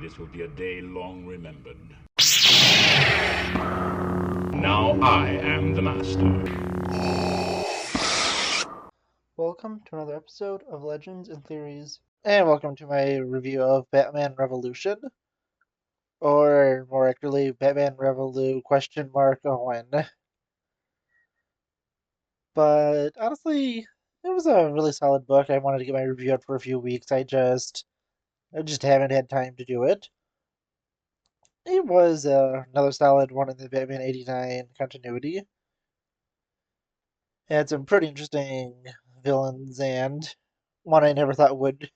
This will be a day long remembered. Now I am the master. Welcome to another episode of Legends and Theories, and welcome to my review of Batman Revolution, or more accurately, Batman Revolu question mark Owen. But honestly, it was a really solid book. I wanted to get my review out for a few weeks. I just haven't had time to do it. It was another solid one in the Batman 89 continuity. It had some pretty interesting villains and one I never thought would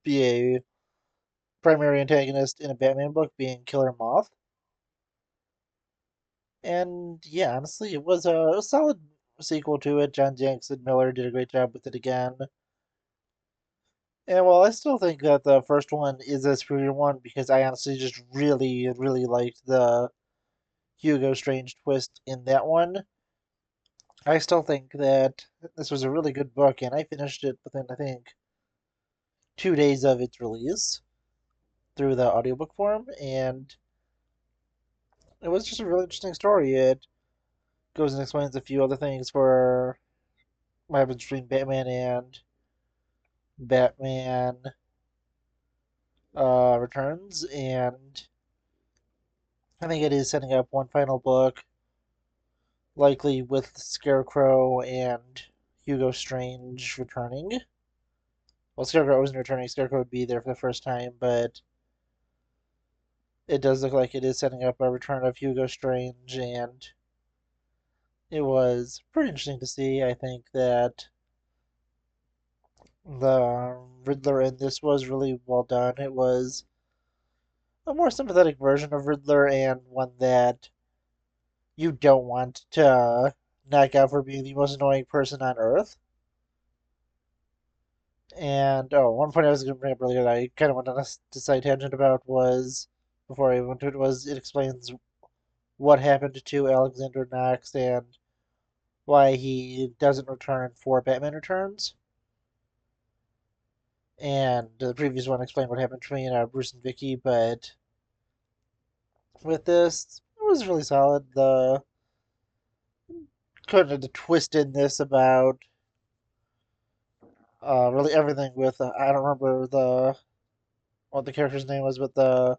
be a primary antagonist in a Batman book being Killer Moth. And yeah, honestly, it was a solid sequel to it. John Jenks and Miller did a great job with it again. And while I still think that the first one is a superior one because I honestly just really, really liked the Hugo Strange twist in that one, I still think that this was a really good book, and I finished it within, I think, 2 days of its release through the audiobook form, and it was just a really interesting story. It goes and explains a few other things for what happens between Batman and Batman Returns, and I think it is setting up one final book, likely with Scarecrow and Hugo Strange returning. Well, Scarecrow wasn't returning, Scarecrow would be there for the first time, but it does look like it is setting up a return of Hugo Strange, and it was pretty interesting to see. I think that the Riddler in this was really well done. It was a more sympathetic version of Riddler and one that you don't want to knock out for being the most annoying person on Earth. And one point I was going to bring up earlier that I kind of went on a side tangent about was before I went to it was it explains what happened to Alexander Knox and why he doesn't return for Batman Returns. And the previous one explained what happened between Bruce and Vicky, but with this, it was really solid. The kind of the twist in this about really everything with I don't remember the what the character's name was, but the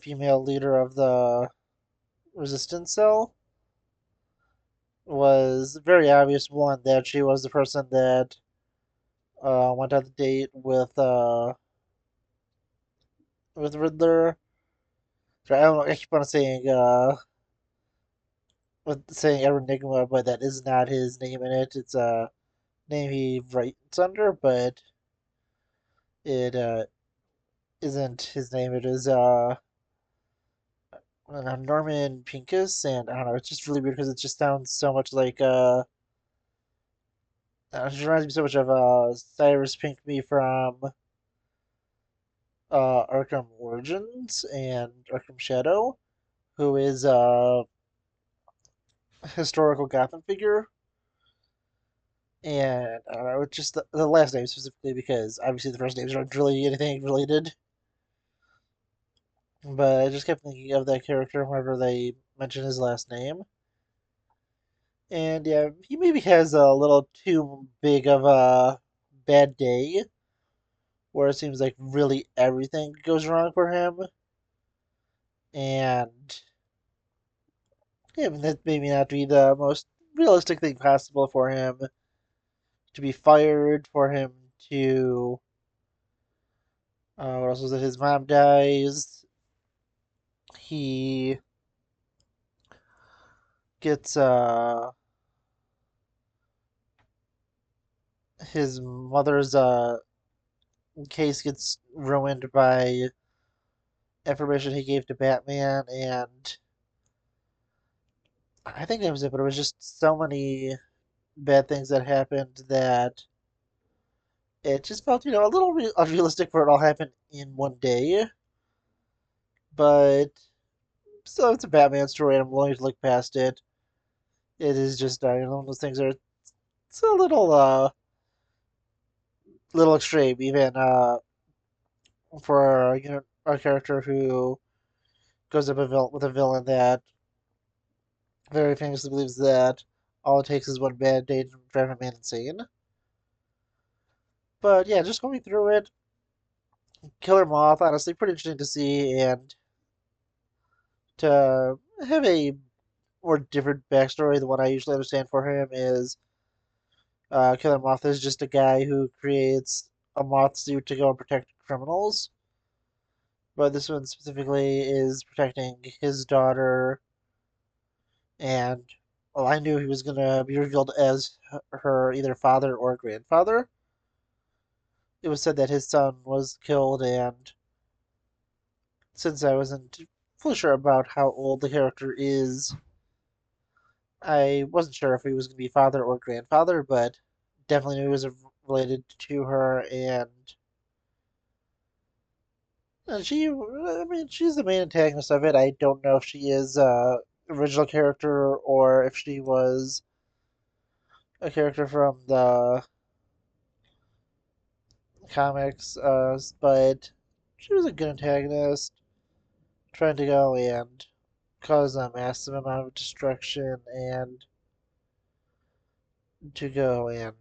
female leader of the resistance cell was very obvious one that she was the person that went on the date with Riddler. So I don't know, I keep on saying with saying Enigma, but that is not his name in it. It's a name he writes under, but it isn't his name. It is Norman Pincus, and I don't know. It's just really weird because it just sounds so much like it just reminds me so much of Cyrus Pinkney from Arkham Origins and Arkham Shadow, who is a historical Gotham figure. And I don't know, it's just the last name specifically because obviously the first names aren't really anything related. But I just kept thinking of that character whenever they mention his last name. And yeah, he maybe has a little too big of a bad day where it seems like really everything goes wrong for him. And yeah, I mean, that maybe not be the most realistic thing possible for him to be fired, for him to. What else was it? His mom dies. He gets. His mother's case gets ruined by information he gave to Batman, and I think that was it. But it was just so many bad things that happened that it just felt, a little unrealistic for it all happened in one day. But so it's a Batman story, and I'm willing to look past it. It is just one of those things that it's a little extreme. Even for a character who goes up with a villain that very famously believes that all it takes is one bad day to drive a man insane. But yeah, just going through it, Killer Moth, honestly, pretty interesting to see, and to have a more different backstory than what I usually understand for him is Killer Moth is just a guy who creates a moth suit to go and protect criminals. But this one specifically is protecting his daughter, and well, I knew he was going to be revealed as her either father or grandfather. It was said that his son was killed, and since I wasn't fully sure about how old the character is, I wasn't sure if he was going to be father or grandfather, but definitely knew he was related to her, and I mean, she's the main antagonist of it. I don't know if she is original character or if she was a character from the comics, but she was a good antagonist, trying to go and cause a massive amount of destruction and to go and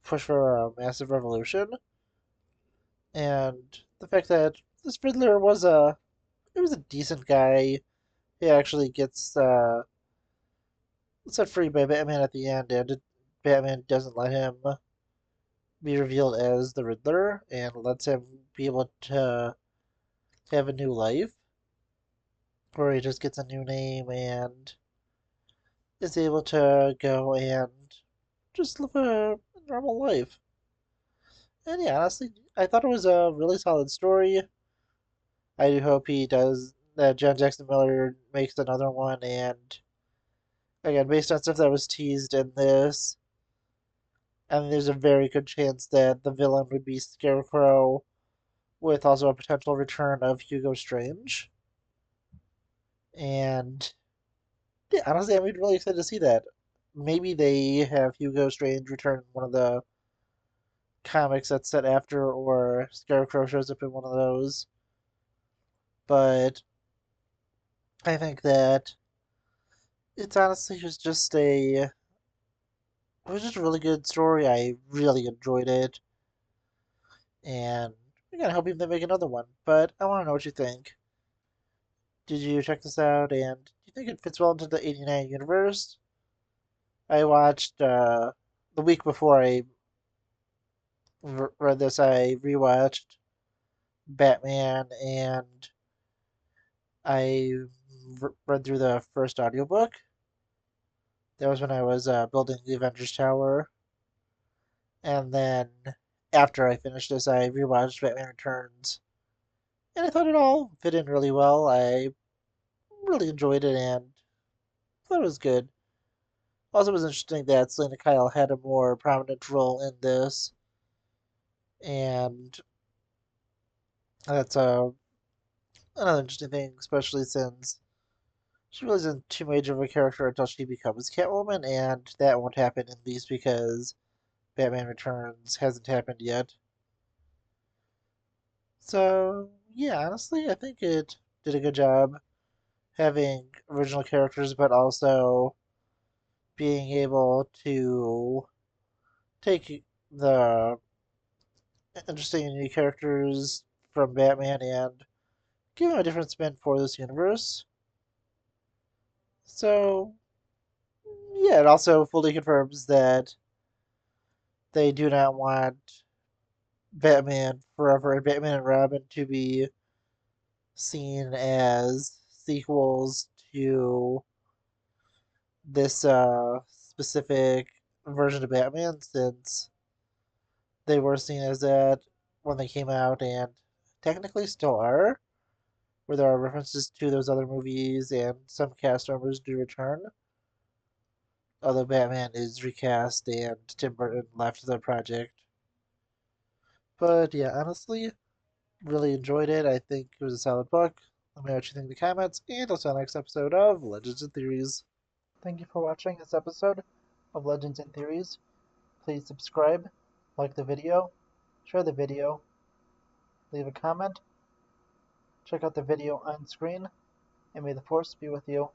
push for a massive revolution. And the fact that this Riddler was a decent guy. He actually gets set free by Batman at the end, and Batman doesn't let him be revealed as the Riddler and lets him be able to have a new life, where he just gets a new name and is able to go and just live a normal life. And yeah, honestly, I thought it was a really solid story. I do hope he does that. John Jackson Miller makes another one, and again, based on stuff that was teased in this, and there's a very good chance that the villain would be Scarecrow, with also a potential return of Hugo Strange. And yeah, honestly, I'm really excited to see that. Maybe they have Hugo Strange return in one of the comics that's set after, or Scarecrow shows up in one of those. But I think that it's honestly it was just a really good story. I really enjoyed it, and I'm gonna hope they make another one. But I want to know what you think. Did you check this out, and do you think it fits well into the '89 universe? I watched the week before I read this. I rewatched Batman, and I read through the first audiobook. That was when I was building the Avengers Tower, and then after I finished this, I rewatched Batman Returns, and I thought it all fit in really well. I really enjoyed it and thought it was good. Also, it was interesting that Selena Kyle had a more prominent role in this, and that's another interesting thing, especially since she really isn't too major of a character until she becomes Catwoman, and that won't happen in these because Batman Returns hasn't happened yet. So, yeah, honestly, I think it did a good job having original characters, but also being able to take the interesting and new characters from Batman and give them a different spin for this universe. So, yeah, it also fully confirms that they do not want Batman Forever and Batman and Robin to be seen as sequels to this specific version of Batman, since they were seen as that when they came out and technically still are, where there are references to those other movies and some cast members do return, although Batman is recast and Tim Burton left the project. But yeah, honestly, really enjoyed it. I think it was a solid book. Let me know what you think in the comments, and I'll see you on the next episode of Legends and Theories. Thank you for watching this episode of Legends and Theories. Please subscribe, like the video, share the video, leave a comment, check out the video on screen, and may the Force be with you.